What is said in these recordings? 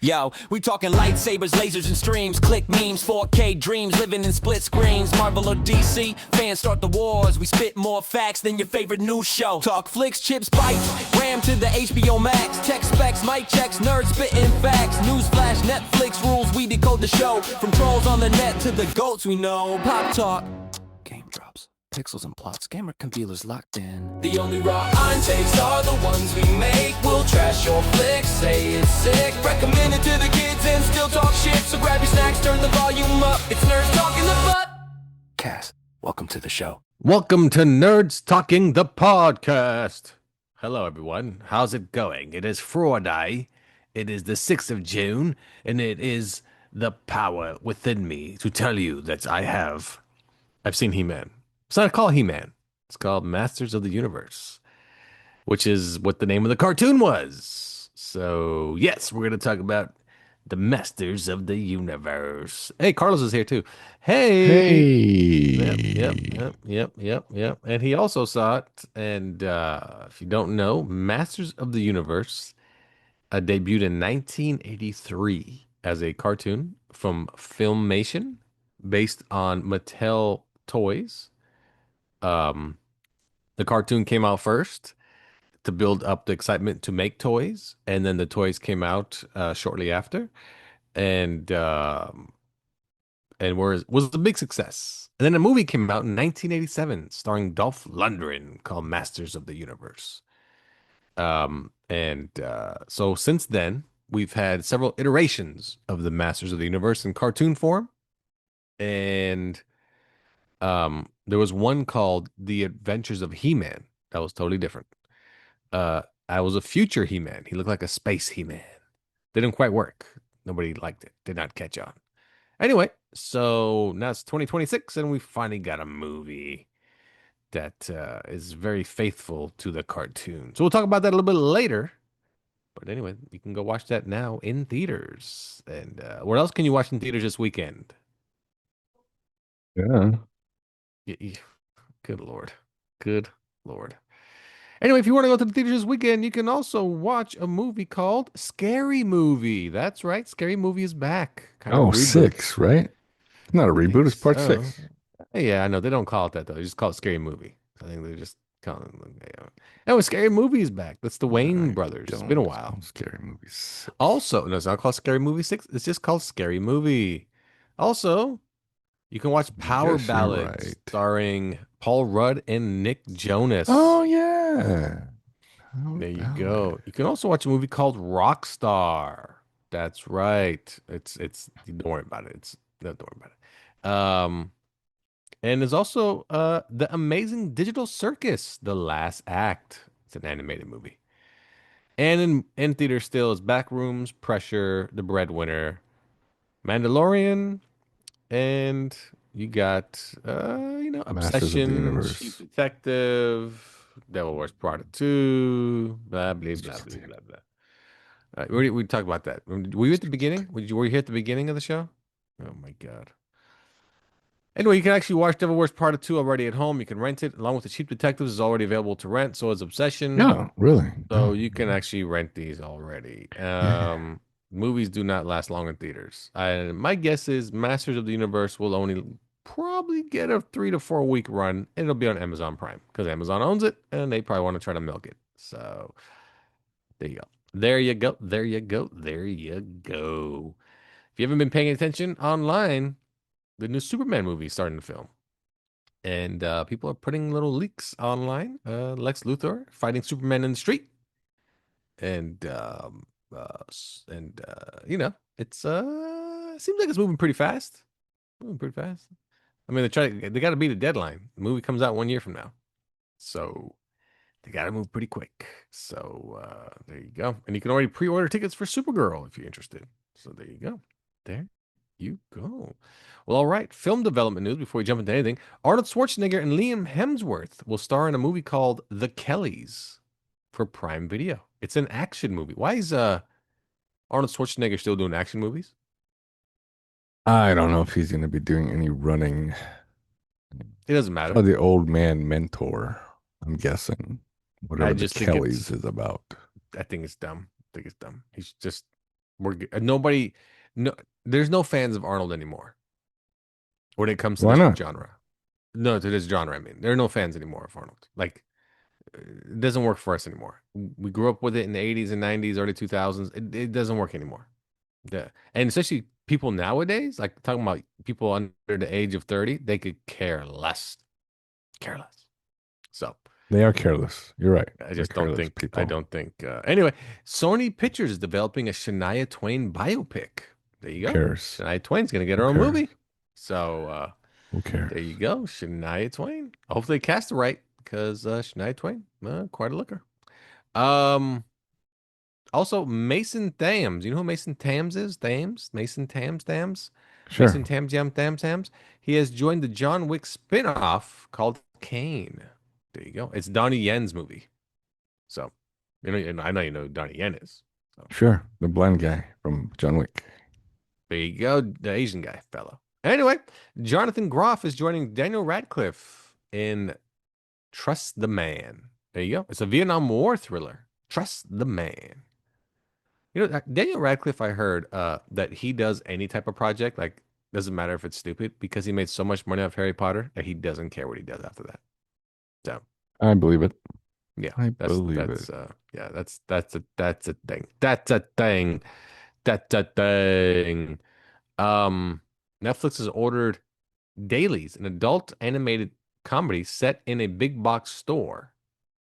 Yo, we talking lightsabers, lasers, and streams. Click memes, 4K dreams, living in split screens. Marvel or DC, fans start the wars. We spit more facts than your favorite news show. Talk flicks, chips, bites, ram to the HBO Max. Tech specs, mic checks, nerds spitting facts. Newsflash, Netflix rules, we decode the show. From trolls on the net to the goats we know. Pop talk, game drops. Pixels and plots, gamer computers locked in. The only raw takes are the ones we make. We'll trash your flicks, say it's sick. Recommend it to the kids and still talk shit. So grab your snacks, turn the volume up. It's Nerds Talking the Butt. Cass, welcome to the show. Welcome to Nerds Talking the Podcast. Hello, everyone. How's it going? It is Friday. It is the 6th of June, and it is the power within me to tell you that I've seen He-Man. It's not called He-Man. It's called Masters of the Universe, which is what the name of the cartoon was. So, yes, we're going to talk about the Masters of the Universe. Hey, Carlos is here too. Hey. Yep. And he also saw it. And if you don't know, Masters of the Universe debuted in 1983 as a cartoon from Filmation based on Mattel toys. The cartoon came out first to build up the excitement to make toys, and then the toys came out shortly after, and was a big success. And then a movie came out in 1987 starring Dolph Lundgren called Masters of the Universe. So since then, we've had several iterations of the Masters of the Universe in cartoon form, and there was one called The Adventures of He-Man. That was totally different. I was a future He-Man. He looked like a space He-Man. Didn't quite work. Nobody liked it. Did not catch on. Anyway, so now it's 2026, and we finally got a movie that is very faithful to the cartoon. So we'll talk about that a little bit later. But anyway, you can go watch that now in theaters. And what else can you watch in theaters this weekend? Yeah. Good Lord. Anyway, if you want to go to the theaters this weekend, you can also watch a movie called Scary Movie. That's right. Scary Movie is back. Oh, 6, right? Not a reboot. It's part 6. Yeah, I know. They don't call it that, though. They just call it Scary Movie. I think they just call it. Anyway, Scary Movie is back. That's the Wayne brothers. It's been a while. Scary Movies. Also, no, it's not called Scary Movie 6. It's just called Scary Movie. Also, you can watch Power Ballads starring Paul Rudd and Nick Jonas. Oh, yeah. There you go. You can also watch a movie called Rockstar. That's right. It's don't worry about it. Don't worry about it. And there's also The Amazing Digital Circus, The Last Act. It's an animated movie. And in theater still is Backrooms, Pressure, The Breadwinner, Mandalorian, and you got Obsession, Chief Detective, Devil Wears Prada 2, blah blah blah blah blah blah. We talked about that. Were you at the beginning? Were you here at the beginning of the show? Oh my God. Anyway, you can actually watch Devil Wears Prada 2 already at home. You can rent it along with the Cheap Detectives. Is already available to rent. So is Obsession. No, really. So you can actually rent these already. Movies do not last long in theaters. My guess is Masters of the Universe will only probably get a 3 to 4 week run. And it'll be on Amazon Prime because Amazon owns it and they probably want to try to milk it. So there you go. There you go. There you go. There you go. If you haven't been paying attention online, the new Superman movie is starting to film. And people are putting little leaks online. Lex Luthor fighting Superman in the street. And it seems like it's moving pretty fast. I mean, they got to beat the deadline. The movie comes out 1 year from now, so they got to move pretty quick. So there you go, and you can already pre-order tickets for Supergirl if you're interested. So there you go. Well, all right. Film development news before we jump into anything. Arnold Schwarzenegger and Liam Hemsworth will star in a movie called The Kellys for Prime Video. It's an action movie. Why is Arnold Schwarzenegger still doing action movies? I don't know if he's going to be doing any running. It doesn't matter. Oh, the old man mentor, I'm guessing. Whatever the Kellys is about. I think it's dumb. He's just Nobody, no, there's no fans of Arnold anymore when it comes to Why this not? genre. No, to this genre, I mean, there are no fans anymore of Arnold. Like, it doesn't work for us anymore. We grew up with it in the 80s and 90s, early 2000s. It doesn't work anymore. Yeah. And especially people nowadays, like talking about people under the age of 30, they could care less. Care less. So They are careless. You're right. I They're just don't careless think, I people. don't think, anyway, Sony Pictures is developing a Shania Twain biopic. There you Who go. cares? Shania Twain's going to get Who her own cares? movie. So, Who cares? there you go. Shania Twain. Hopefully they cast it right because, Shania Twain, quite a looker. Um, Also, Mason Thames. You know who Mason Thames is? Thames? Mason Thames? Thames? Mason Sure. Thames, Yum Thames, Thames. He has joined the John Wick spin-off called Kane. There you go. It's Donnie Yen's movie. So, I know you know who Donnie Yen is. So, Sure. The blind guy from John Wick. there you go. The Asian guy, fellow. Anyway, Jonathan Groff is joining Daniel Radcliffe in Trust the Man. There you go. It's a Vietnam War thriller. Trust the Man. You know, Daniel Radcliffe, I heard that he does any type of project, like doesn't matter if it's stupid, because he made so much money off Harry Potter that he doesn't care what he does after that. So I believe it. yeah, I that's believe that's it. yeah, that's a thing. That's a thing. That's a thing. Um, Netflix has ordered Dailies, an adult animated comedy set in a big box store.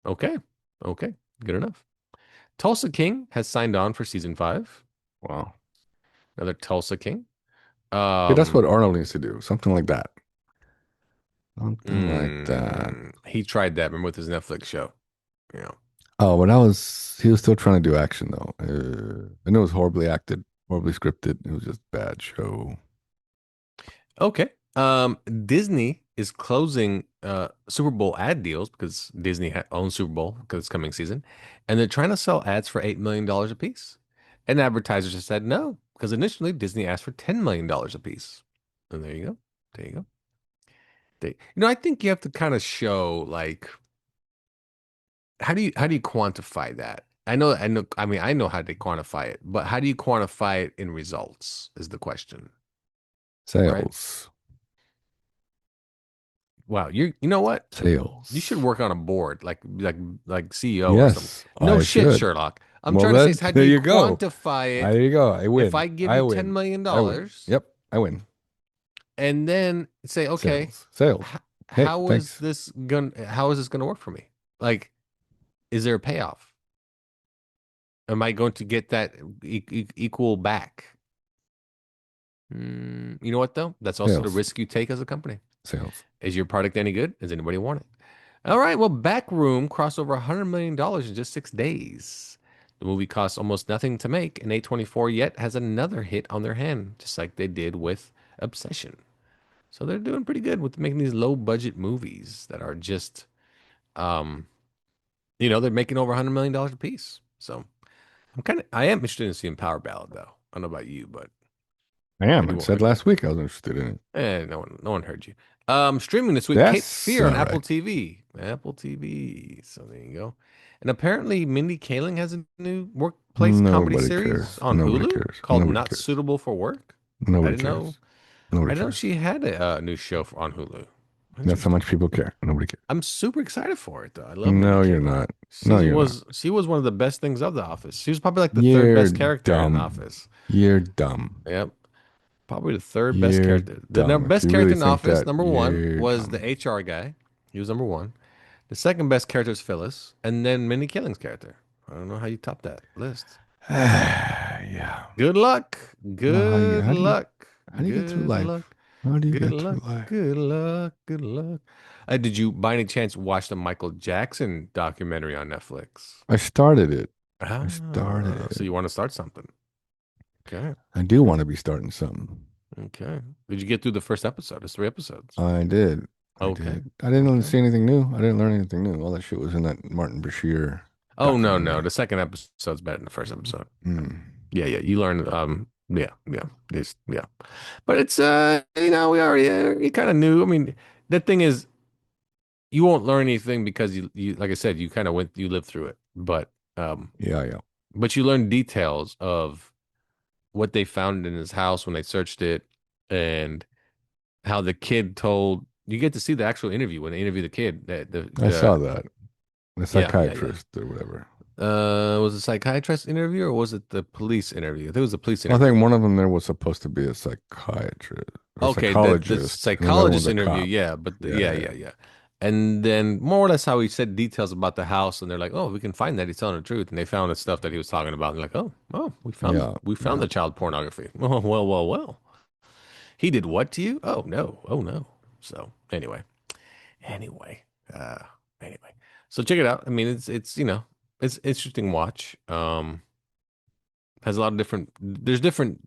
Okay, okay, good enough. Tulsa King has signed on for season 5. Wow. Another Tulsa King. Yeah, that's what Um, Arnold needs to do. Something like that. Something like that. he tried that, remember, with his Netflix show. You know. Oh, but he was still trying to do action though. And it was horribly acted, horribly scripted. It was just bad show. Okay. Disney is closing Super Bowl ad deals because Disney owns Super Bowl because it's coming season, and they're trying to sell ads for $8 million a piece. And advertisers have said no because initially Disney asked for $10 million a piece. And there you go. There you go. I think you have to kind of show like how do you quantify that? I mean I know how to quantify it, but how do you quantify it in results is the question, right? Sales. Wow, you know what? You should Sales. work on a board like CEO or something. Yes, No I shit, should. Sherlock. I'm Well, trying to say is then how do there you you go. quantify There it you go. I if win. I give I you $10 win. million I win. dollars Yep, I win. and then say, okay, Sales. Sales. Hey, thanks. how is this gonna work for me? Like, is there a payoff? Am I going to get that equal back? You know what though? That's also the Sales. risk you take as a company. Sales. Is your product any good? Does anybody want it? All right. Well, Backroom crossed over $100 million in just 6 days. The movie costs almost nothing to make, and A24 yet has another hit on their hand, just like they did with Obsession. So they're doing pretty good with making these low budget movies that are just, um, they're making over $100 million a piece. So I am interested in seeing Power Ballad though. I don't know about you, but I am. you I won't said hurt. last week I was interested in it. No one heard you. Streaming this week, Cape That's Fear on all Apple right. TV. Apple TV. So there you go. And apparently, Mindy Kaling has a new workplace comedy Nobody series cares. on Nobody Hulu cares. called Nobody Not cares. Suitable for Work. I Nobody didn't know. cares. Nobody I didn't know cares. she had a new show on Hulu. That's how Interesting. much people care. Nobody cares. I'm super excited for it though. I love Mindy No, you're Kaling. not. She No, you're not. was she was one of the best things of The Office. She was probably like the third You're best character in The dumb. Office. You're dumb. Yep. Probably the third best You're character. The dumb. If best you character really in think Office, that, number one, you're was the dumb. HR guy. He was number one. The second best character is Phyllis, and then Minnie Killing's character. I don't know how you top that list. Yeah. Good luck. Well, Good luck. how do you get through Good life? luck. How do you Good get through luck. life? Good luck. Good luck. Did you, by any chance, watch the Michael Jackson documentary on Netflix? I started it. I started Ah, so it. you want to start something? Okay. I do want to be starting something. Okay. Did you get through the first episode? It's 3 episodes. I did. I Okay. did. I didn't Okay. see anything new. I didn't learn anything new. All that shit was in that Martin Bashir Oh no. documentary. The second episode's better than the first episode. Mm. Yeah. You learn yeah. But it's we already you kind of knew. I mean, the thing is you won't learn anything because you like I said, you lived through it. But Yeah, yeah. but you learn details of what they found in his house when they searched it, and how the kid told. You get to see the actual interview when they interview the kid. I saw that. The Yeah, yeah, yeah. psychiatrist or whatever. Was it a psychiatrist interview or was it the police interview? I think it was the police Well, I interview. think one of them there was supposed to be a psychiatrist or Okay, the psychologist, and the other one's psychologist a interview, cop. yeah, but Yeah, yeah, yeah, yeah, yeah. And then more or less how he said details about the house, and they're like, "Oh, we can find that he's telling the truth." And they found the stuff that he was talking about, and they're like, "Oh, yeah, we found yeah. the child pornography." Oh, well. He did what to you? Oh no. So anyway, uh, anyway. So check it out. I mean, it's it's interesting watch. Has a lot of different. There's different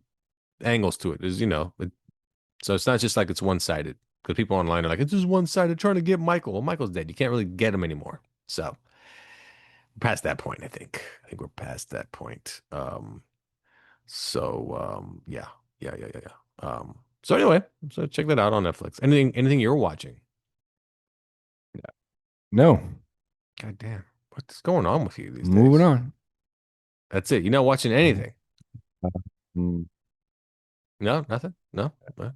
angles to it. There's so it's not just like it's one sided because people online are like it's just one sided trying to get Michael. Well, Michael's dead. You can't really get him anymore. So past that point, I think. I think we're past that point. Yeah, yeah. So anyway, so check that out on Netflix. Anything you're watching? No, God damn, what's going on with you these moving days? on. That's it. You're not watching Mhm. anything. Mm, No, nothing. No. not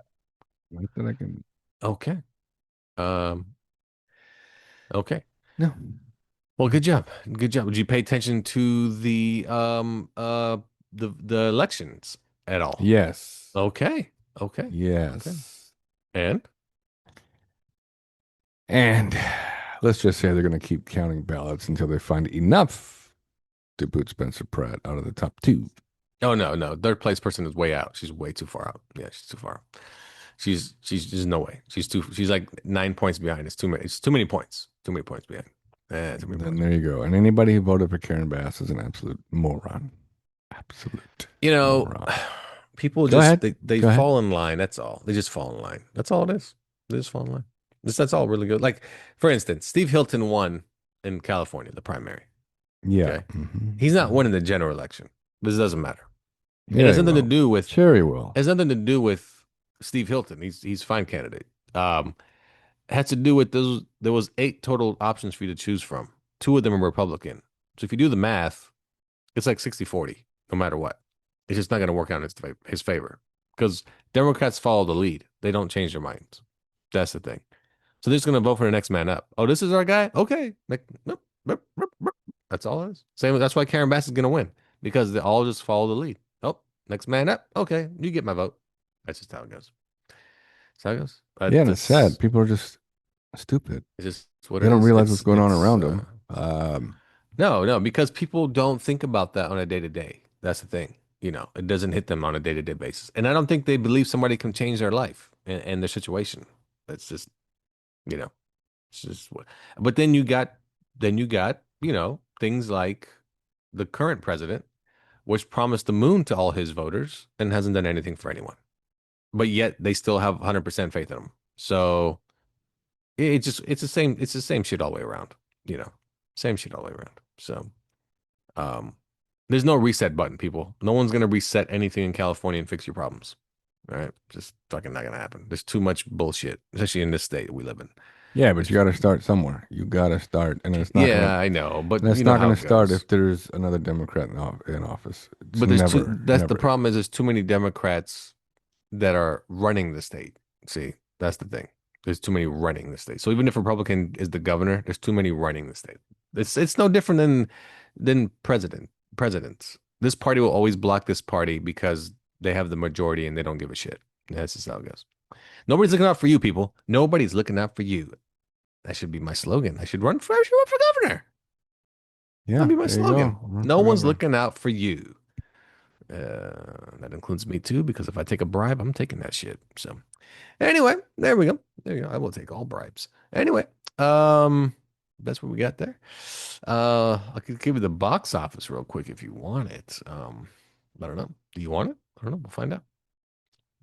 that I can. Okay. Um. Okay. No. Well, good job. Good job. Did you pay attention to the elections at all? Yes. Okay. Okay. Okay. Yes. And And let's just say they're going to keep counting ballots until they find enough to boot Spencer Pratt out of the top two. oh no, third place person is way out. She's way too far out. Yeah, she's too far. She's just no way. She's like 9 points behind. It's too many. It's too many points. Too many points behind. Too many Then points. there you go. And anybody who voted for Karen Bass is an absolute moron. Absolute You know, moron. people Go just ahead. they Go ahead. fall in line. That's all. They just fall in line. That's all it is. They just fall in line. That's all really good. Like for instance, Steve Hilton won in California, the primary. Yeah. Okay. He's not Mhm. winning the general election. This doesn't matter. It Yeah, has he nothing to will. do with Sure, he will. it has nothing to do with Steve Hilton. He's a fine candidate. It has to do with those there was 8 total options for you to choose from. 2 of them are Republican. So if you do the math, it's like 60-40, no matter what. It's just not going to work out in his favor because Democrats follow the lead. They don't change their minds. That's the thing. So they're just going to vote for the next man up. Oh, this is our guy? Okay. Like, nope, nope, nope, nope. That's all it is. Same. That's why Karen Bass is going to win because they all just follow the lead. Oh, next man up. Okay. You get my vote. That's just how it goes. That's how it goes. Yeah, and it's sad. That's People are just stupid. it's just what They it don't is. realize what's going on around them. No, because people don't think about that on a day to day. That's the thing. It doesn't hit them on a day to day basis. And I don't think they believe somebody can change their life and their situation. That's just, you know, it's just what. But then you got, things like the current president, which promised the moon to all his voters and hasn't done anything for anyone. But yet they still have 100% faith in him. So it's the same shit all the way around, you know, same shit all the way around. So, um, there's no reset button, people. No one's gonna reset anything in California and fix your problems. All right, just fucking not gonna happen. There's too much bullshit, especially in this state we live in. yeah, but There's, you got to start somewhere. You got to start, and it's not gonna. yeah, I know, but And you it's know not how gonna it start goes. if there's another Democrat in office. It's But there's too. never, That's the never. problem is there's too many Democrats that are running the state. See, that's the thing. There's too many running the state. So even if Republican is the governor, there's too many running the state. It's no different than presidents. This party will always block this party because they have the majority and they don't give a shit. That's just how it goes. Nobody's looking out for you, people. Nobody's looking out for you. That should be my slogan. I should run for governor. Yeah, That'd be my there you go. slogan. Run No for one's governor. looking out for you. That includes me too, because if I take a bribe, I'm taking that shit. So anyway, there we go. There you go. I will take all bribes. Anyway, that's what we got there. I could give you the box office real quick if you want it. I don't know. Do you want it? I don't know. We'll find out.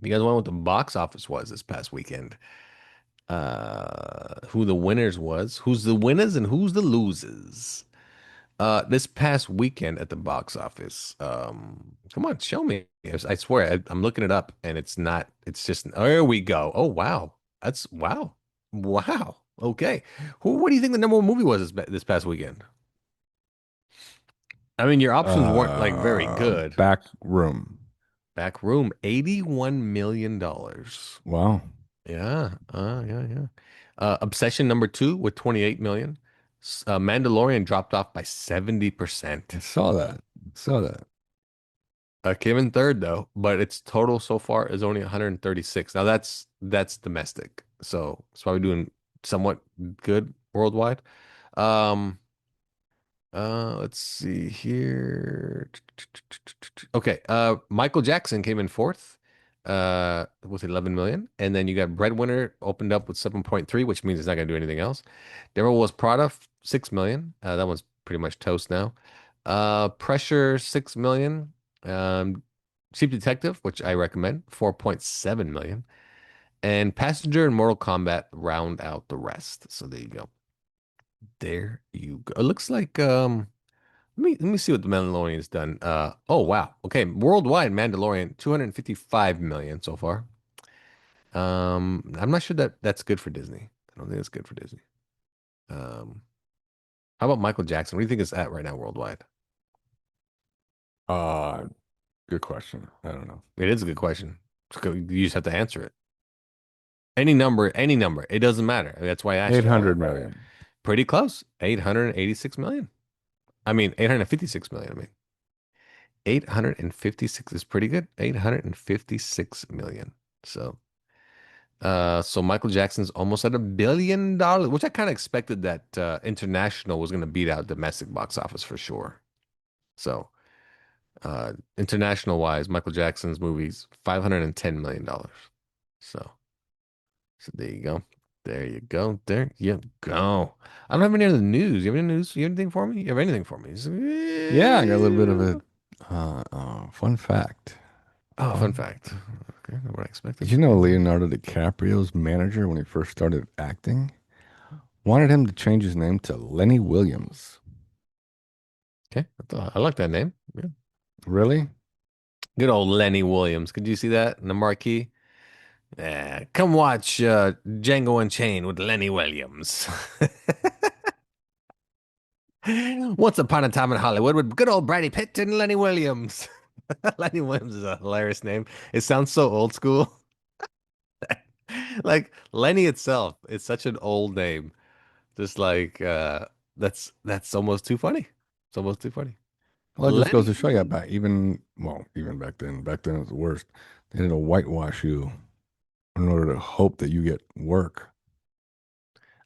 You guys want what the box office was this past weekend? Who the winners was? Who's the winners and who's the losers? This past weekend at the box office. Come on, show me. I swear, I'm looking it up, and it's not. It's just. There we go. Oh wow, that's wow, wow. Okay, What do you think the number one movie was this past weekend? I mean, your options weren't like very good. Back room. Back room, $81 million. Wow. Yeah, yeah. Obsession number 2 with 28 million. Mandalorian dropped off by 70%. I saw that. Saw that. Came in third though, but its total so far is only 136. Now that's domestic, so it's probably doing somewhat good worldwide. Um, let's see here. Okay, Michael Jackson came in fourth, with 11 million, and then you got Breadwinner opened up with 7.3, which means it's not gonna do anything else. Devil Was Prada, 6 million. That one's pretty much toast now. Pressure, 6 million. Um, Cheap Detective, which I recommend, 4.7 million. And Passenger and Mortal Kombat round out the rest. So there you go. There you go. It looks like let me see what the Mandalorian's done. Oh wow. Okay, worldwide Mandalorian 255 million so far. I'm not sure that that's good for Disney. I don't think it's good for Disney. Um, how about Michael Jackson? What do you think it's at right now worldwide? Uh, Good question. I don't know. It is a good question. You just have to answer it. Any number, any number. It doesn't matter. That's why I asked you. 800 million. Pretty close. 886 million. I mean, 856 million. I mean, 856 is pretty good. 856 million. So Michael Jackson's almost at $1 billion, which I kind of expected that international was going to beat out domestic box office for sure. So, international wise, Michael Jackson's movies, $510 million. So there you go. There you go. There you go. I don't have any other news. You have any news? You have anything for me? You have anything for me? Yeah, I got a little bit of a fun fact. Oh, fun fact. Okay, not what I expected. Did you know Leonardo DiCaprio's manager, when he first started acting, wanted him to change his name to Lenny Williams? Okay, I like that name. Yeah. Really? Good old Lenny Williams. Could you see that in the marquee? Come watch Django Unchained with Lenny Williams. Once upon a time in Hollywood with good old Brady Pitt and Lenny Williams. Lenny Williams is a hilarious name. It sounds so old school. Like Lenny itself is such an old name. Just like that's almost too funny. It's almost too funny. Well, it just goes to show you Lenny. about even back then it was the worst. They had to whitewash you in order to hope that you get work.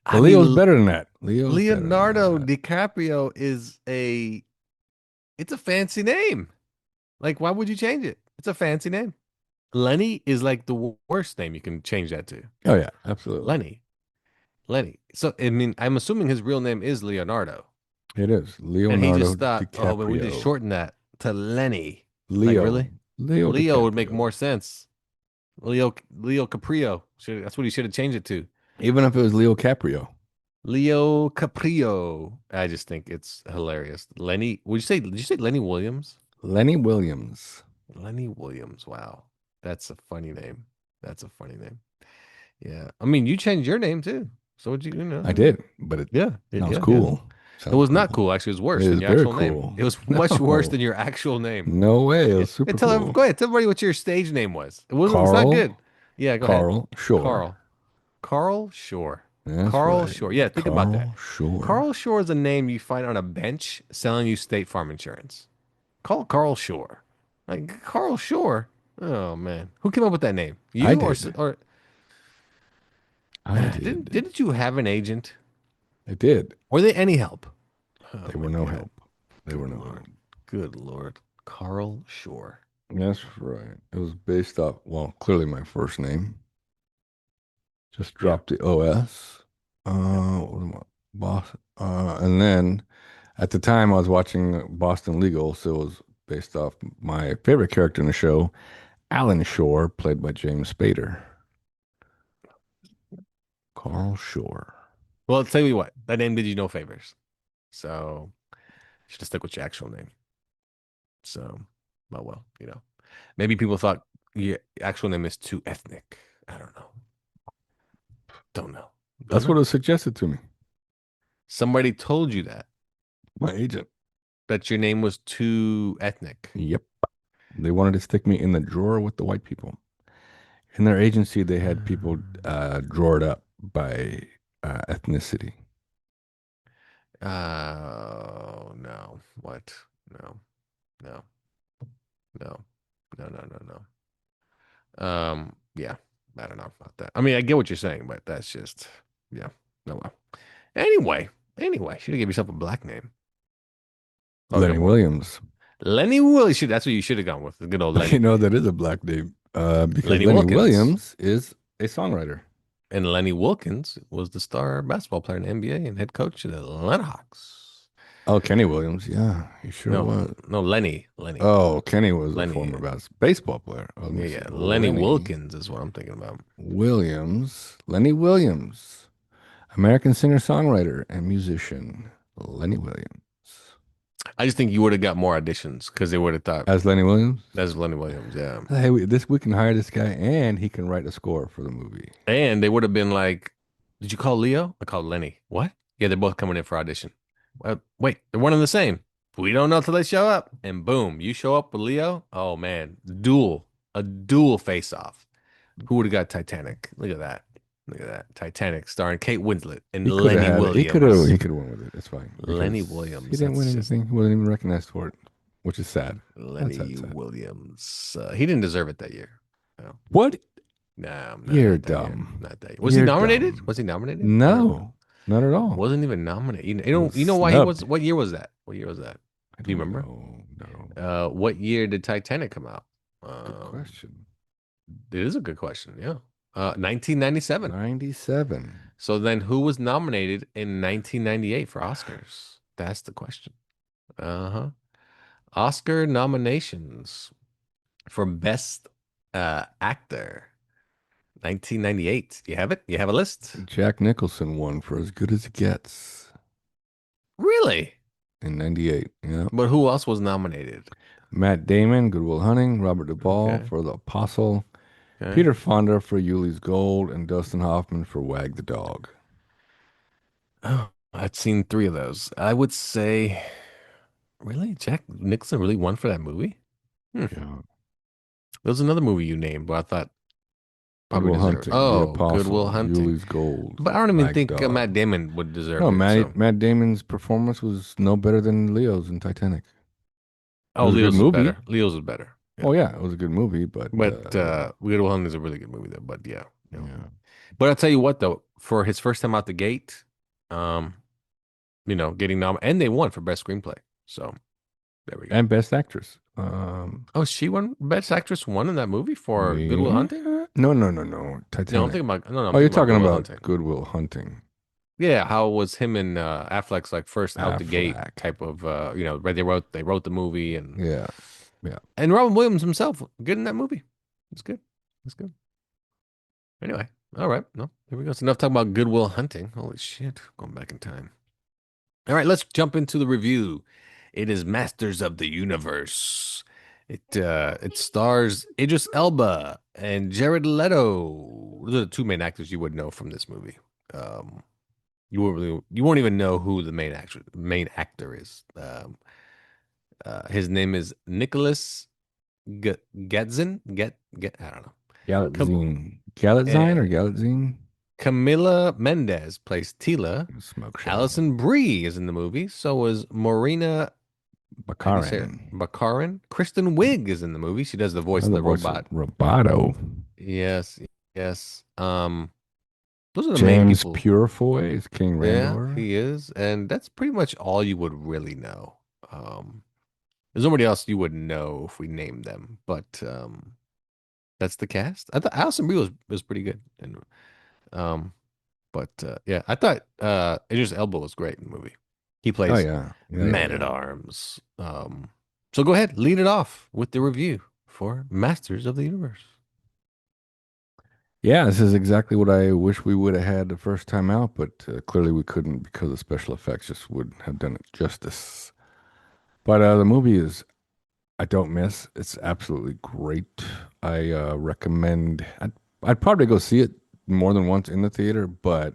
But I Leo's mean, better than that. Leo's better than Leonardo that. DiCaprio is it's a fancy name. Like, why would you change it? It's a fancy name. Lenny is like the worst name you can change that to. Oh yeah, absolutely. Lenny. Lenny. So, I mean, I'm assuming his real name is Leonardo. It is And he Leonardo just thought, oh, but we just DiCaprio. shorten that to Lenny. Like, Leo. really? Leo Leo would make DiCaprio. more sense. Leo Caprio. That's what he should have changed it to. Even if it was Leo Caprio. Leo Caprio. I just think it's hilarious. Lenny, did you say Lenny Williams? Lenny Williams. Lenny Williams. Wow. That's a funny name. That's a funny name. Yeah. I mean, you changed your name too. So would you know? I did, but it Yeah. sounds Yeah. cool. It was Sounds not cool. cool. Actually, it was worse It than is your very actual name. cool. It was much worse No. than your actual name. No way. It was Yeah. super Go cool. ahead. Tell everybody what your stage name was. It's not Carl. good. Yeah, go ahead. Carl Shore. Carl. Carl Shore. That's Carl right. Shore. Yeah, think about that. Carl Shore. Carl Shore is a name you find on a bench selling you State Farm insurance. Call Carl Shore. Like Carl Shore. Oh man, who came up with that name? I You did. or I did. didn't you have an agent? I did. Were they any help? Oh They my were no God. help. They were no help. Lord. Good Lord. Carl Shore. That's right. It was based off, well, clearly my first name. Just dropped the OS. What am I? Boss. And then at the time I was watching Boston Legal, so it was based off my favorite character in the show, Alan Shore, played by James Spader. Carl Shore. Well, I'll tell you what, that name did you no favors. So you should have stuck with your actual name. So, well, maybe people thought your actual name is too ethnic. I don't know. Don't know. That's what was suggested to me. Somebody told you that My agent. your name was too ethnic. Yep. They wanted to stick me in the drawer with the white people. In their agency, they had people Uh, drawered up by ethnicity. oh no. What? No. No. No. No, no, no, no. Yeah. I don't know about that. I mean, I get what you're saying, but that's just yeah. No well. Anyway, should have gave yourself a black name. Oh, you got Lenny more. Williams. Lenny Williams. That's what you should have gone with. The good old You Lenny. know, that is a black name because Lenny Lenny Wilkins. Williams is a songwriter. And Lenny Wilkins was the star basketball player in the NBA and head coach of the Atlanta Hawks. Oh, Kenny Williams. Yeah, he sure No, was. no, Lenny. Lenny. Oh, Kenny was a Lenny. former baseball player. Oh, let Yeah, me see. yeah. Lenny Lenny Wilkins is what I'm thinking about. Williams. Lenny Williams. American singer-songwriter and musician. Lenny Williams. I just think you would have got more auditions because they would have thought As Lenny Williams? that's Lenny Williams, yeah. Hey, we can hire this guy and he can write a score for the movie. And they would have been like, "Did you call Leo?" I called Lenny. What? Yeah, they're both coming in for audition. Well, wait, they're one and the same. We don't know till they show up. And boom, you show up with Leo. Oh man, a dual face off. Who would have got Titanic? Look at that. Look at that. Titanic starring Kate Winslet and He could have Lenny had it. Williams. He could have went with it. It's fine. Lenny Because he Williams. didn't win That's just anything. He wasn't even recognized for it, which is sad. Lenny Sad. Williams. He didn't deserve it that year. No, What? no, You're not that year. dumb. Not that year. Was he You're nominated? dumb. Was he nominated? I don't know. No, not at all. Wasn't even nominated. He was You know why he was? snubbed. What year was that? What year was that? I Do you don't remember? know. No. What year did Titanic come out? Good question. It is a good question. Yeah. 1997. 97. So then who was nominated in 1998 for Oscars? That's the question. Uh-huh. Oscar nominations for Best Actor. 1998. You have it? You have a list? Jack Nicholson won for As Good as It Gets Really? in 98. Yeah. But who else was nominated? Matt Damon, Good Will Hunting, Robert Duvall Okay. for The Apostle, Okay. Peter Fonda for Yuli's Gold, and Dustin Hoffman for Wag the Dog. Oh, I've seen three of those. I would say, really? Jack Nicholson really won for that movie? Yeah. There was another movie you named, but I thought Good probably Will deserved. Hunting, The Oh, Apostle, Good Will Hunting. Yuli's Gold, But I don't even Wag think Dog. Matt Damon would deserve No, it. So. Matt Damon's performance was no better than Leo's in Titanic. Oh, was a good Leo's is movie. better. Leo's is better. Yeah. Oh yeah, it was a good movie, but But Good Will Hunting is a really good movie, though. But yeah. yeah. But I'll tell you what, though, for his first time out the gate, getting nominated, and they won for best screenplay. So there we go. And Best Actress. Oh, she won Best Actress won in that movie for Good Will Hunting? No. No, Titanic. I'm thinking about no, I'm Oh, you're thinking talking Good Will about Hunting. Good Will Hunting. Yeah, how was him and Affleck's like first out the gate Affleck. type of they wrote the movie and Yeah. and Robin Williams himself good in that movie. It's good. It's good. Anyway, all right. No, there we go. It's enough talking about Good Will Hunting. Holy shit, going back in time. All right, let's jump into the review. It is Masters of the Universe. It stars Idris Elba and Jared Leto. Those are the two main actors you would know from this movie. You won't even know who the main actor is. His name is Nicholas Gadzin. I don't know. Galatzine or Galatzine? Camila Mendez plays Tila. Smoke show. Allison Brie is in the movie. So is Marina Baccarin. Kristen Wiig is in the movie. She does the voice of the robot. Roboto. Yes. Those are the main James people. Purefoy is King Randor. Yeah, he is, and that's pretty much all you would really know. There's nobody else you would know if we named them, but that's the cast. I thought Allison Brie was pretty good, and yeah, I thought Idris Elba was great in the movie. He plays Man at Arms. So go ahead, lead it off with the review for Masters of the Universe. Yeah, this is exactly what I wish we would have had the first time out, but clearly we couldn't because the special effects just wouldn't have done it justice. But the movie is, I don't miss. It's absolutely great. I recommend. I'd probably go see it more than once in the theater, but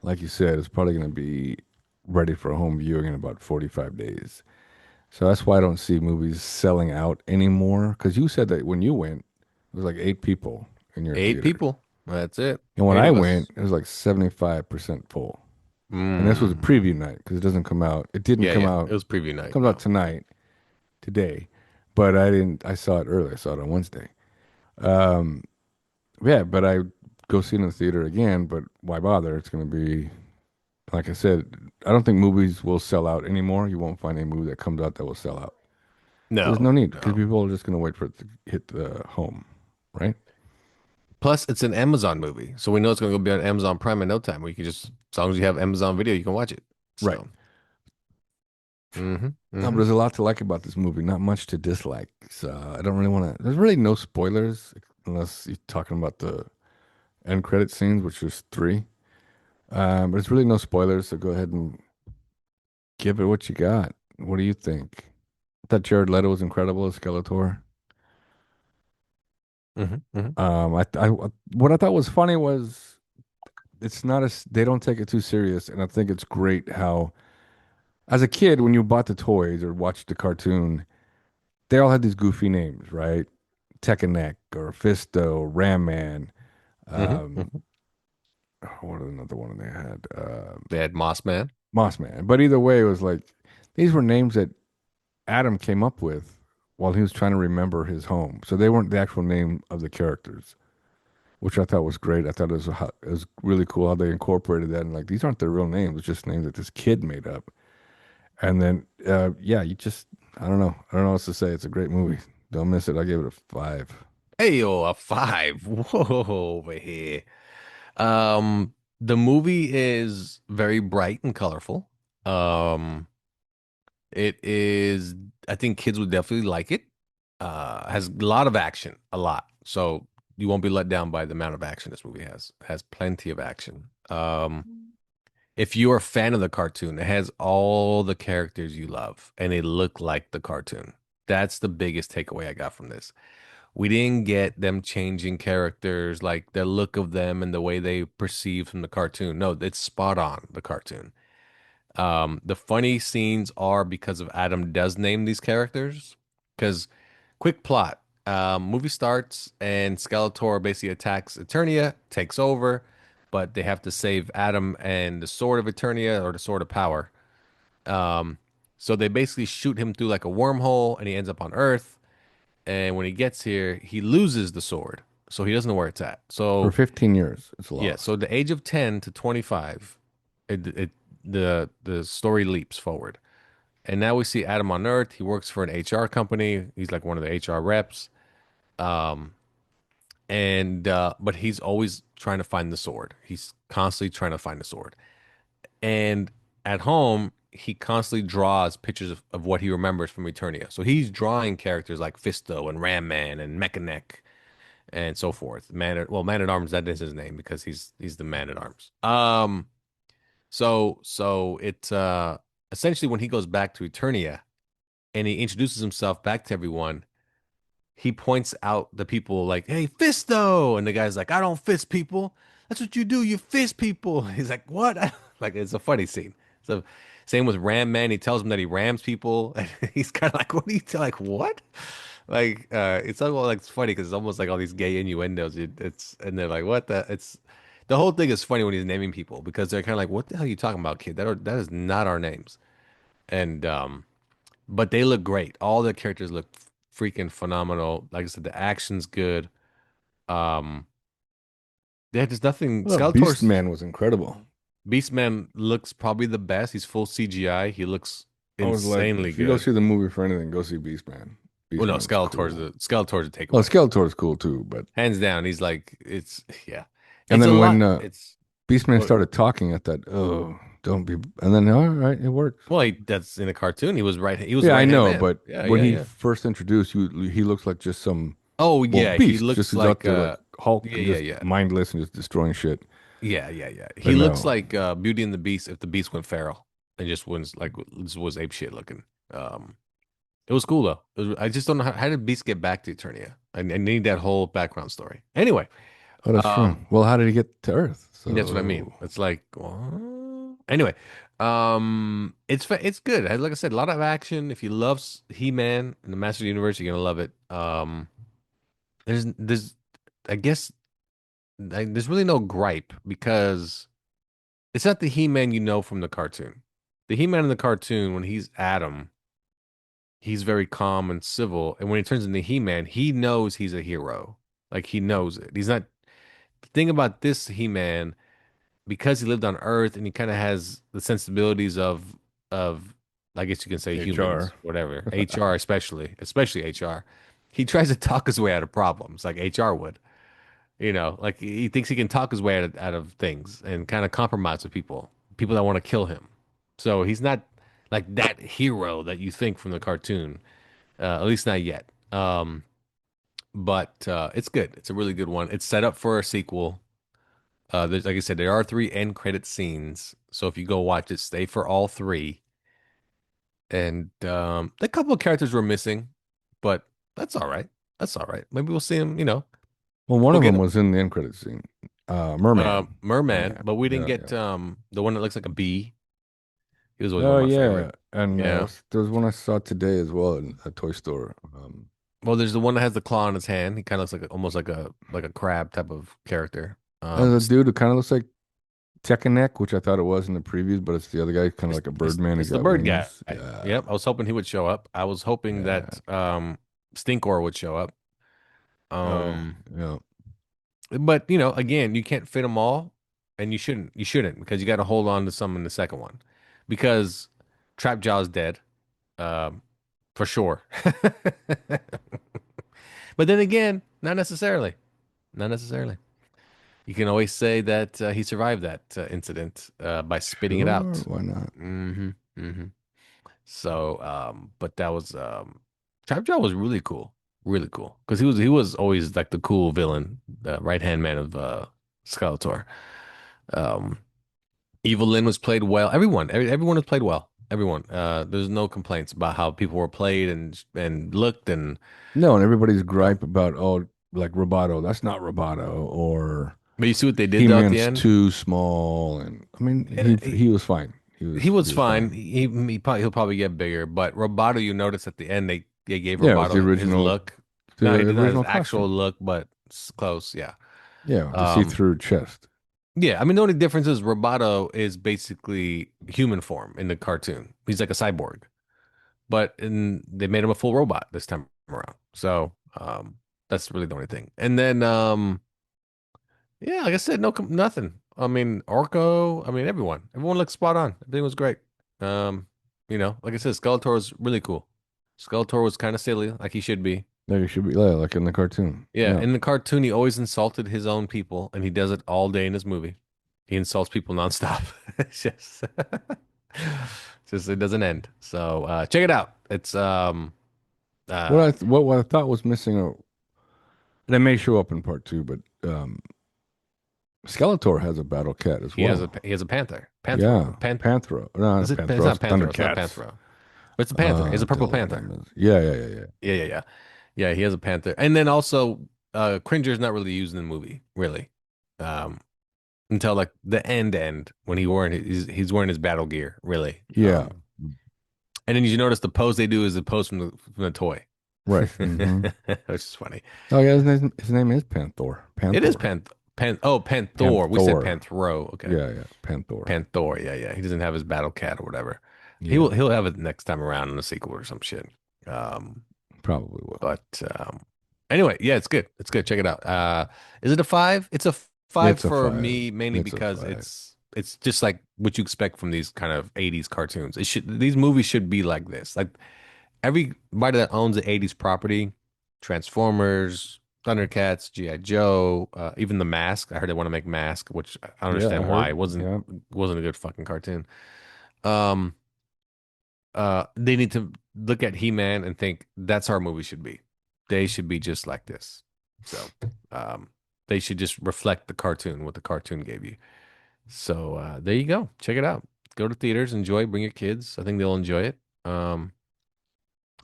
like you said, it's probably going to be ready for a home viewing in about 45 days. So that's why I don't see movies selling out anymore. Because you said that when you went, it was like 8 people in your 8 theater. people. That's it. And when 8 I of went, us. it was like 75% full. And this was a Mm. preview night because it doesn't come out. It didn't Yeah, come yeah. out. It was preview It night. comes out Yeah. tonight, today. But I didn't, I saw it early. I saw it on Wednesday. Um, yeah, but I go see it in the theater again. But why bother? It's going to be, like I said, I don't think movies will sell out anymore. You won't find a movie that comes out that will sell out. There's no No, need because no. people are just going to wait for it to hit the home, right? Plus, it's an Amazon movie, so we know it's going to go be on Amazon Prime in no time. We can just, as long as you have Amazon Video, you can watch it. Right. So, mm-hmm, No, but mm-hmm. there's a lot to like about this movie. Not much to dislike. So I don't really want to. There's really no spoilers unless you're talking about the end credit scenes, which is three. But it's really no spoilers. So go ahead and give it what you got. What do you think? I thought Jared Leto was incredible as Skeletor. Mm-hmm, mm-hmm. What I thought was funny was it's not as they don't take it too serious, and I think it's great how, as a kid, when you bought the toys or watched the cartoon, they all had these goofy names, right? Tech and Neck or Fisto, Ram Man. Mm-hmm, Um, mm-hmm. what was another one they had? They had Moss Man. Moss Man. But either way, it was like these were names that Adam came up with while he was trying to remember his home. So they weren't the actual name of the characters, which I thought was great. I thought it was really cool how they incorporated that. And like, these aren't their real names, it's just names that this kid made up. And then, yeah, I don't know. I don't know what else to say. It's a great movie. Don't miss it. I gave it a 5. Hey, yo, a 5. Whoa, over here. The movie is very bright and colorful. Um, it is, I think kids would definitely like it. Has a lot of action, a lot. So you won't be let down by the amount of action this movie has. Has plenty of action. If you're a fan of the cartoon, it has all the characters you love, and they look like the cartoon. That's the biggest takeaway I got from this. We didn't get them changing characters, like the look of them and the way they perceive from the cartoon. No, it's spot on the cartoon. The funny scenes are because of Adam does name these characters. Because, quick plot, movie starts and Skeletor basically attacks Eternia, takes over, but they have to save Adam and the Sword of Eternia or the Sword of Power. Um, so they basically shoot him through like a wormhole, and he ends up on Earth. And when he gets here, he loses the sword, so he doesn't know where it's at. For So 15 years, it's yeah, lost. so the age of 10 to 25, the story leaps forward. And now we see Adam on Earth. He works for an HR company. He's like one of the HR reps. Um, and but he's always trying to find the sword. He's constantly trying to find the sword. And at home, he constantly draws pictures of what he remembers from Eternia. So he's drawing characters like Fisto and Ram Man and Mechanic and so forth. Man at Arms, that is his name because he's the Man at Arms. So it essentially when he goes back to Eternia and he introduces himself back to everyone, he points out the people like, "Hey, Fisto," and the guy's like, "I don't fist people. That's what you do. You fist people." He's like, "What?" Like it's a funny scene. So same with Ram Man. He tells him that he rams people, and he's kind of like, "What are you like? What?" Like it's almost like it's funny because it's almost like all these gay innuendos. It's and they're like, "What the?" It's the whole thing is funny when he's naming people because they're kind of like, "What the hell are you talking about, kid? That is not our names." And but they look great. All the characters look freaking phenomenal. Like I said, the action's good. Um, yeah, there's nothing. Oh, Beast Skeletor's Man was incredible. Beastman looks probably the best. He's full CGI. He looks I was like, insanely if you go good. see the movie for anything, go see Beast Man. Well, Beast no, Man was cool. Skeletor's a Well, takeaway. Skeletor's cool too, but Hands down. He's like it's yeah. and It's a then when lot. It's Beastman well, started talking, I thought, oh, don't be. And then, all right, it works. that's in a cartoon. He was right. He was the Yeah, I right hand know, man. but Yeah, when yeah, he yeah. first introduced you, he looks like just some Oh well yeah, he beast, just looks he's out like there like Hulk yeah, and yeah, just yeah. mindless and just destroying shit. Yeah, yeah, yeah. But He looks no, like Beauty and the Beast if the Beast went feral and just was ape shit looking. It was cool though. I just don't know how did Beast get back to Eternia? I need that whole background story. Anyway, oh, that's true. um, Well, how did he get to Earth? that's what I mean. So It's like what? Anyway, It's good. Like I said, a lot of action. If you love He-Man and the Master of the Universe, you're gonna love it. There's I guess there's really no gripe because it's not the He-Man you know from the cartoon. The He-Man in the cartoon, when he's Adam, he's very calm and civil, and when he turns into He-Man, he knows he's a hero. Like he knows it. He's not. The thing about this He-Man, because he lived on Earth and he kind of has the sensibilities of I guess you can say humans, HR. whatever. HR especially HR. He tries to talk his way out of problems like HR would. Like he thinks he can talk his way out of things and kind of compromise with people that want to kill him. So he's not like that hero that you think from the cartoon, at least not yet. But it's good. It's a really good one. It's set up for a sequel. There's, like I said, there are three end credit scenes. So if you go watch it, stay for all three. And a couple of characters were missing, but that's all right. That's all right. Maybe we'll see them. Well, one We'll of get them was in the end credit scene. Merman. Merman, Merman. but we didn't Yeah, get yeah. the one that looks like a bee. He was always one Oh of my yeah, favorite. and Yeah. there was one I saw today as well in a toy store. Well, there's the one that has the claw in his hand. He kind of looks like almost like a crab type of character. And the dude who kind of looks like Neck, which I thought it was in the previews, but it's the other guy, kind of It's like a it's Birdman who's it's the got bird guy. wings. Yeah, Yep. I was hoping he would show up. I was hoping yeah. that Stinkor would show up. Oh, Um, yeah. but again, you can't fit them all, and you shouldn't. You shouldn't because you got to hold on to some in the second one, because Trap Jaw's dead, um, for sure. But then again, not necessarily. Not necessarily. You can always say that he survived that incident by spitting it Sure, out. why not? hmm hmm So, but that was Trapjaw was really cool because he was always like the cool villain, the right hand man of Skeletor. Um, Evil Lyn was played well. Everyone was played well. Everyone. There's no complaints about how people were played and looked and. No, and everybody's gripe about, oh, like Roboto. That's not Roboto, or But you see what they did though at the He-Man's end. too small. And I mean, And he was fine. he He was was fine. fine. He'll probably get bigger. But Roboto, you notice at the end they gave Yeah, it was Roboto his look. the No, he did not his original actual costume. look, but it's close. Yeah. Yeah, the Um. see-through chest. Yeah. I mean, the only difference is Roboto is basically human form in the cartoon. He's like a cyborg, but they made him a full robot this time around. So that's really the only thing. And then yeah, like I said, nothing. I mean, Orko. I mean, everyone looked spot on. Everything was great. Um, like I said, Skeletor was really cool. Skeletor was kind of silly, like he should be. Like it should be, yeah, like in the cartoon. Yeah, Yeah. in the cartoon, he always insulted his own people, and he does it all day in his movie. He insults people nonstop. It's just it doesn't end. So check it out. It's uh What I thought was missing, they may show up in part two, but Skeletor has a battle cat as well. he has a panther. Yeah, Pan Panthro. No, is not it? It's Panthro. not It's Panthro. It's not Thundercats. Panthro. But it's a panther. It's a purple Tell what panther. name is. Yeah, yeah, yeah, yeah. Yeah, yeah, yeah. Yeah, he has a panther. And then also, Cringer's not really used in the movie, really. Um, until like the end when he's wearing his battle gear, really. Yeah, And then you notice the pose they do is the pose from the toy. right. Hmm. Which is funny. Oh yeah, his name is Panthor. It is Panthor. Panther. We said Panthor. Panthro. Okay. Yeah, yeah, Panthor. Panther. Yeah, yeah. He doesn't have his battle cat or whatever. Yeah, He'll have it next time around in the sequel or some shit. Um, probably will. But anyway, yeah, it's good. It's good. Check it out. Is it a five? It's a five It's a for 5. me, mainly It's a because 5. it's just like what you expect from these kind of 80s cartoons. These movies should be like this. Like everybody that owns the 80s property, Transformers, Thundercats, G.I. Joe, even The Mask. I heard they want to make Mask, which I don't Yeah, I understand why. heard. It wasn't Yeah, wasn't a good fucking cartoon. Um they need to look at He-Man and think that's how our movie should be. They should be just like this. So, they should just reflect the cartoon, what the cartoon gave you. So, there you go. Check it out. Go to theaters, enjoy, bring your kids. I think they'll enjoy it.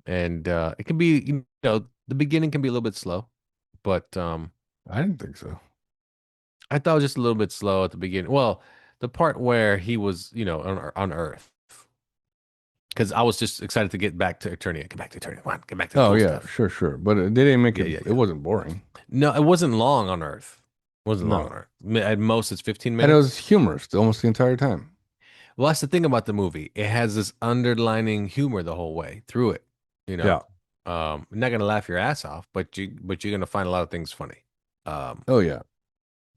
And it can be, the beginning can be a little bit slow, but I didn't think so. I thought it was just a little bit slow at the beginning. Well, The part where he was, on Earth. Because I was just excited to get back to Eternia. Get back to Eternia. Come on, get back to the Oh cool yeah, stuff. sure, sure. But they didn't make Yeah, it. yeah, It yeah. wasn't boring. No, it wasn't long on Earth. It wasn't long on No, Earth. At most, it's 15 and it was minutes. humorous almost the entire time. Well, that's the thing about the movie. It has this underlining humor the whole way through it. You know, Yeah. you're not gonna laugh your ass off, but you're gonna find a lot of things funny. Um, Oh yeah.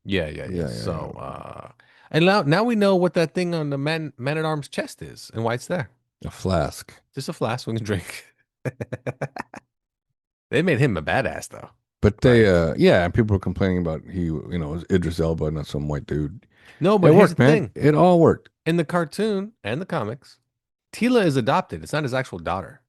yeah, yeah, yeah. Yeah, yeah, So, yeah. and now we know what that thing on the man at arm's chest is and why it's there. A flask. Just a flask we can drink. They made him a badass though, But they, right? yeah, and people were complaining about it was Idris Elba, not some white dude. No, It but here's the worked, man. thing. It all worked. In the cartoon and the comics, Tila is adopted. It's not his actual daughter.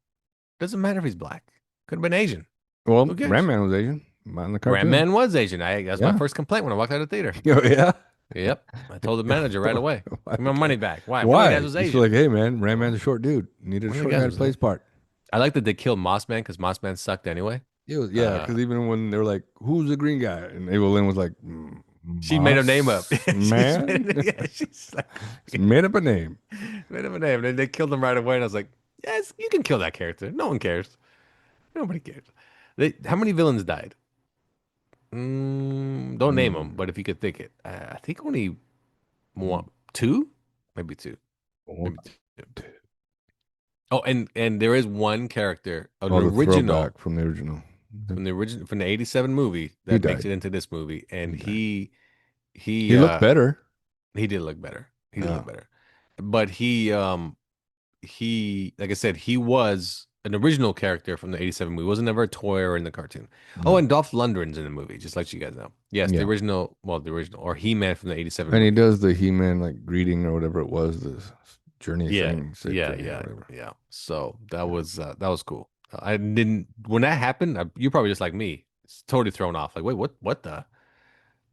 Doesn't matter if he's black. Could have been Asian. Well, Who cares? Ram Man was Asian, not in the Ram cartoon. Man was Asian. That's my Yeah. first complaint when I walked out of the theater. Oh yeah. Yep. I told the manager right away. Give me my money back. Why? One of the Why? guys was You feel Asian. like, hey man, Ram Man's a short dude. Needed a One of the short guys guy to was play his Asian. part. I like that they killed Moss Man because Moss Man sucked anyway. It was Uh, because even when they were like, "Who's the green guy?" and Ava Lynn was like, she made her name up. "Moss She's Man." yeah, she's like, She made up a name. made him a name. And they killed him right away. And I was like, yes, you can kill that character. No one cares. Nobody cares. How many villains died? Don't name them, Mm. but if you could think it, I think only one, two, maybe two, Oh, maybe two. Oh, and there is one character, an the original throwback from the original. from the '87 movie He that makes died. it into this movie, and He died. he He looked better. he did look better. He did Yeah. look better, but he like I said, he was an original character from the '87 movie. He wasn't ever a toy or in the cartoon. Oh, No. and Dolph Lundgren's in the movie, just like you guys know. Yes, Yeah. the original, or He-Man from the '87 And he movie. does the He-Man like greeting or whatever it was, the journey Yeah, thing, safe yeah, journey or yeah, whatever. yeah. So that was cool. I didn't when that happened. You're probably just like me, it's totally thrown off. Like, wait, what the?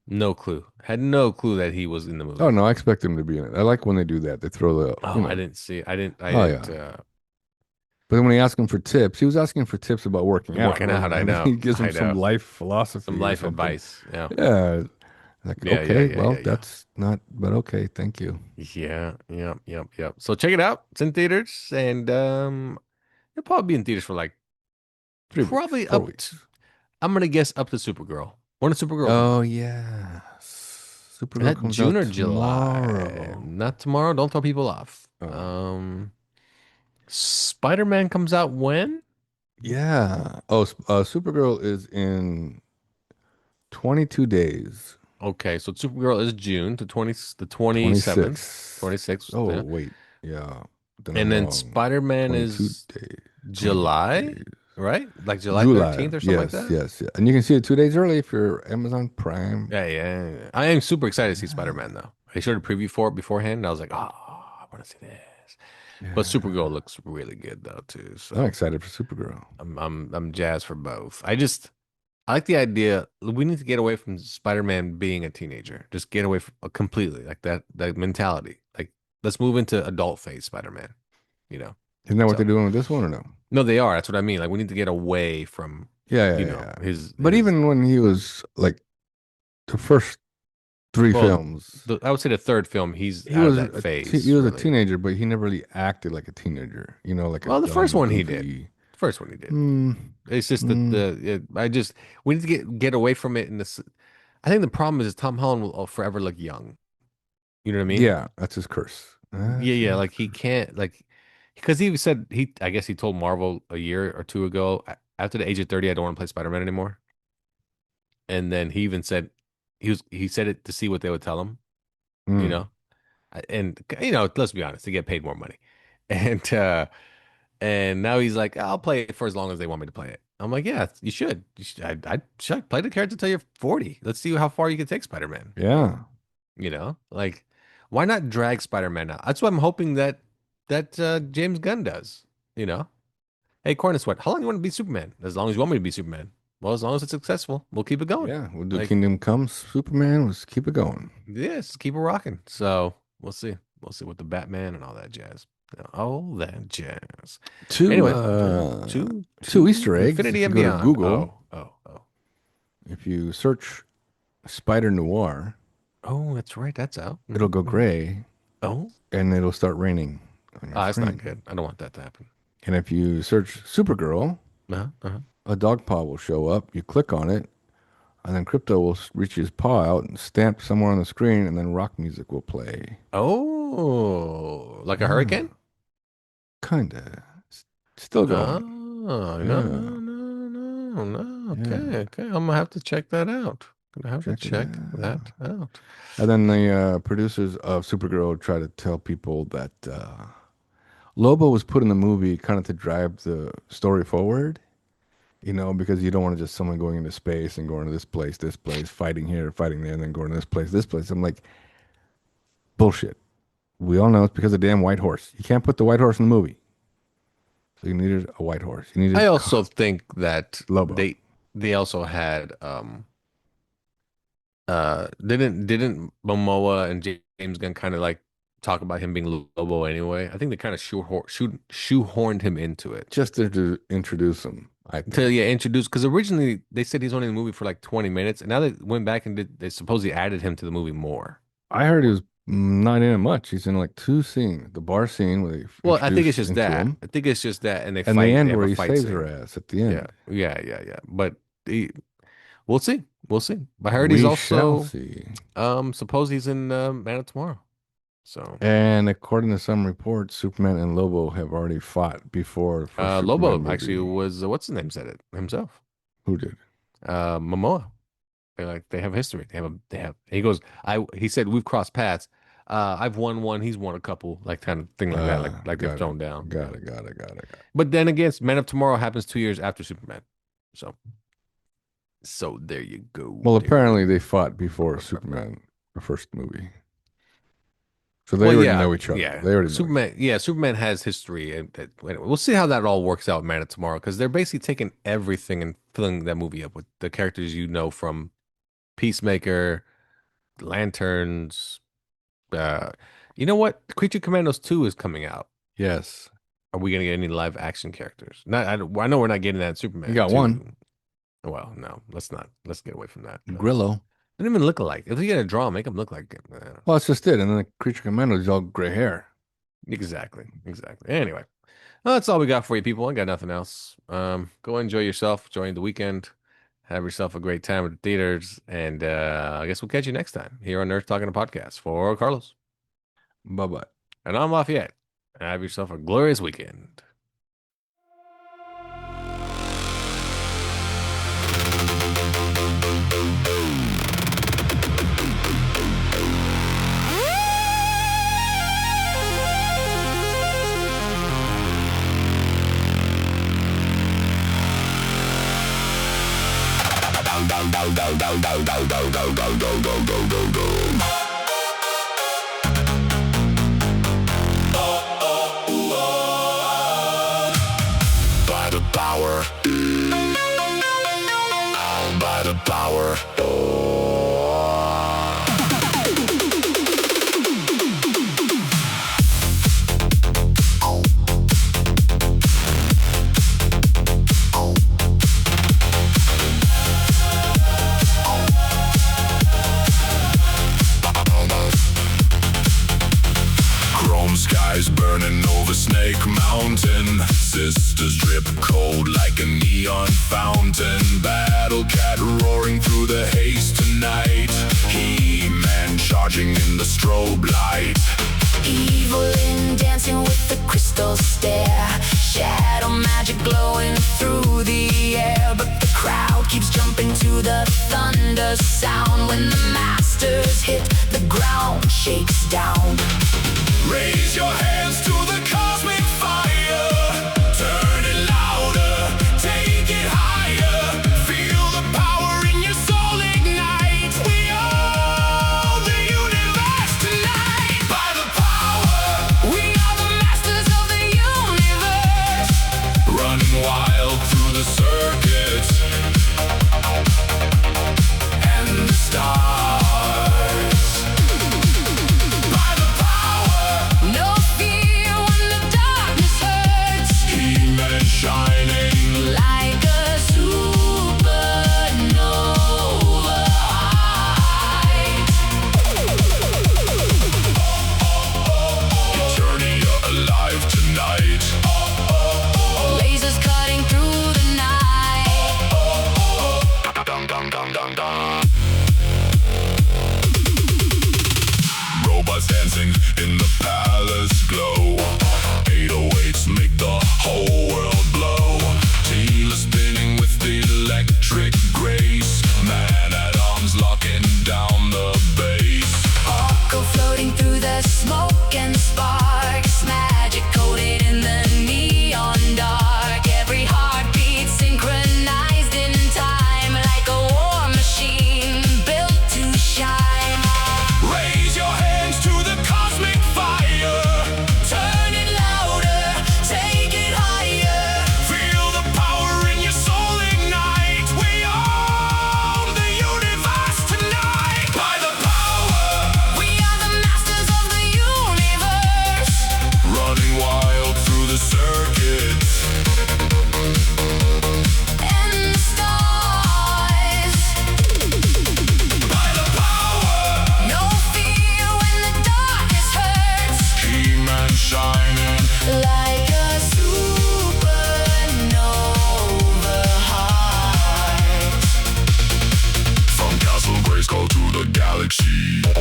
No clue. Had no clue that he was in the Oh movie. no, I expect him to be in it. I like when they do that. They throw the, Oh, I didn't see. I Oh didn't. yeah. But then when he asked him for tips, he was asking for tips about working out. Working out. Wasn't he? I I mean, know. he gives him I some know. life philosophy Some or life something. advice. Yeah. Yeah. Like, Yeah. Yeah. okay, Yeah. well, Yeah. Yeah. that's not, but okay, thank you. Yeah. Yep. Yep. Yep. So check it out. It's in theaters, and it'll probably be in theaters for like 3 weeks, probably 4 weeks. I'm gonna guess up to Supergirl. When does Supergirl come Oh out? yeah. Is Supergirl that comes June out or July? tomorrow. Not tomorrow. Don't throw people off. Oh. Spider-Man comes out when? Yeah. Oh, Supergirl is in 22 days. Okay, so Supergirl is June the 27th, 26. 26th, Oh, yeah. wait. Yeah. Then I'm And then wrong. Spider-Man 22 is days. 22 July, days. right? Like July July. 13th or something like Yes, that? yes, yeah. And you can see it 2 days early if you're Amazon Prime. Yeah, yeah, yeah. I am super excited to see Yeah. Spider-Man though. They showed a preview for it beforehand, and I was like, oh, I want to see this. But Supergirl Yeah. looks really good though too. I'm So excited for Supergirl. I'm jazzed for both. I like the idea. We need to get away from Spider-Man being a teenager. Just get away from completely like that mentality. Like let's move into adult phase Spider-Man, you know. Isn't that what they're So doing with this one or no? no, they are. That's what I mean. Like we need to get away from, Yeah, yeah, yeah. But his even when he was like the first three well, films, I would say the third film, he's he out of was that phase, he was a really. teenager, but he never really acted like a teenager. Like a Well, the first dumb, one he did. goofy. The first one he did. Mm, It's just that mm, we need to get away from it in this. I think the problem is Tom Holland will forever look young. You know what I mean? yeah, that's his curse. Yeah, That's yeah. his Like he can't like because he said I guess he told Marvel a year or two ago after the age of 30 I don't want to play Spider-Man anymore. And then he even said he said it to see what they would tell him, you mm, know. And let's be honest, to get paid more money. And and now he's like, I'll play it for as long as they want me to play it. I'm like, yeah, you should. I should play the character until you're 40. Let's see how far you can take Spider-Man. yeah, Like why not drag Spider-Man out? That's what I'm hoping that James Gunn does. You know, hey, Corner Sweat, how long do you want to be Superman? As long as you want me to be Superman. Well, as long as it's successful, we'll keep it going. yeah. We'll do Like, Kingdom Comes, Superman. Let's keep it going. yes, keep it rocking. So we'll see. We'll see with the Batman and all that jazz. All that jazz. Two Anyway, two Easter eggs. Infinity If and you go to Beyond. Google, Oh. if you search Spider Noir, Oh, that's right. That's out. It'll go gray Oh, and it'll start raining on your that's not screen. good. I don't want that to happen. And if you search Supergirl, Uh-huh, uh-huh. a dog paw will show up. You click on it, and then Crypto will reach his paw out and stamp somewhere on the screen, and then rock music will play. Oh, like a hurricane? Kinda. Still Oh, going. no, Yeah. no, no, no, no. Okay, Yeah. okay. I'm gonna have to check that out. Gonna have to Check it check out. that out. And then the producers of Supergirl try to tell people that Lobo was put in the movie kind of to drive the story forward, because you don't want to just someone going into space and going to this place, fighting here, fighting there, and then going to this place, this place. I'm like, bullshit. We all know it's because of the damn white horse. You can't put the white horse in the movie. So you needed a white horse. You needed I also think that Lobo. they also had didn't Momoa and James Gunn kind of like talk about him being Lobo anyway? I think they kind of shoehorned him into it. Just to introduce him, I think. To introduce, because originally they said he's only in the movie for like 20 minutes, and now they went back and they supposedly added him to the movie more. I heard he was not in it much. He's in like two scenes. The bar scene where they Well, I think it's introduce just into that. him, I think it's just that, and they and fight. the end They have where a he fight saves scene. her ass at the end. Yeah. But we'll see. We'll see. But I heard We he's shall also see. suppose he's in Man of Tomorrow. So And according to some reports, Superman and Lobo have already fought before the first Superman Lobo movie. actually was what's his name said it himself. Who did? Momoa. They have history. They have. He goes. He said we've crossed paths. I've won one. He's won a couple. Like kind of thing like that. Like they've thrown down. Got it. But then again, Man of Tomorrow happens 2 years after Superman. So there you go. Well, There apparently you they fought before Superman, the first movie. So go. they Well, already yeah, know each other. yeah. They already know Superman. Yeah, Superman has history, and anyway, we'll see how that all works out. In Man of Tomorrow, because they're basically taking everything and filling that movie up with the characters you know from Peacemaker, Lanterns. You know what? Creature Commandos 2 is coming out. Yes. Are we gonna get any live action characters? Not. I know we're not getting that in Superman. You got 2. one. Well, no, let's not. Let's get away from that. Grillo. They don't even look alike. If you're gonna draw, 'em, make them look like. Well, it's just it. And then the Creature Commandos all gray hair. Exactly. Anyway, well, that's all we got for you, people. I got nothing else. Go enjoy yourself. Enjoy the weekend. Have yourself a great time at the theaters, and I guess we'll catch you next time here on Nerd Talking a Podcast. For Carlos, Bye-bye. and I'm Lafayette. Have yourself a glorious weekend. By the power. By the power. Chrome skies burning over Snake Mountain. Sisters drip cold like a neon fountain. Battle cat roaring through the haze tonight. He-Man charging in the strobe light. Evelyn dancing with the crystal stare. Shadow magic glowing through the air. But the crowd keeps jumping to the thunder sound. When the masters hit, the ground shakes down. Raise your hands to the cosmic fire. Turn it louder, take it higher. Feel the power in your soul ignite. We own the universe tonight. By the power, We are the masters of the universe. running wild through the circuit and the stars. By the power. No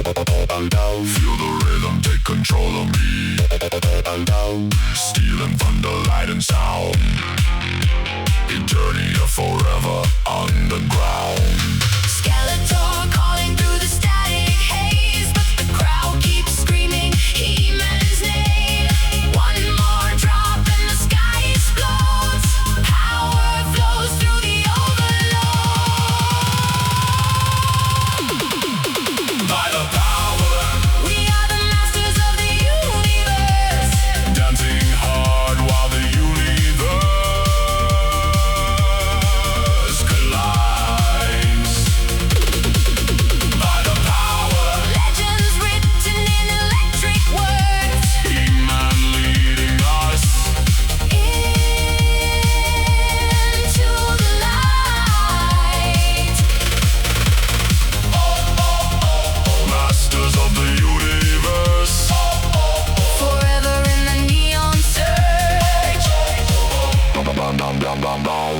Feel the rhythm, take control of me. Steel and thunder, light and sound. Eternia forever underground. Skeletor calling through the static haze, but the crowd keeps screaming He-Man's name. One more drop and the sky explodes. Power flows through the overload. By the power, We are the masters of the universe. dancing hard while the universe collides. By the power, Legends written in electric words. He-Man leading us. Into the light. Masters of the universe. Forever in the neon surge. Bam, bam, bam, bam, bam.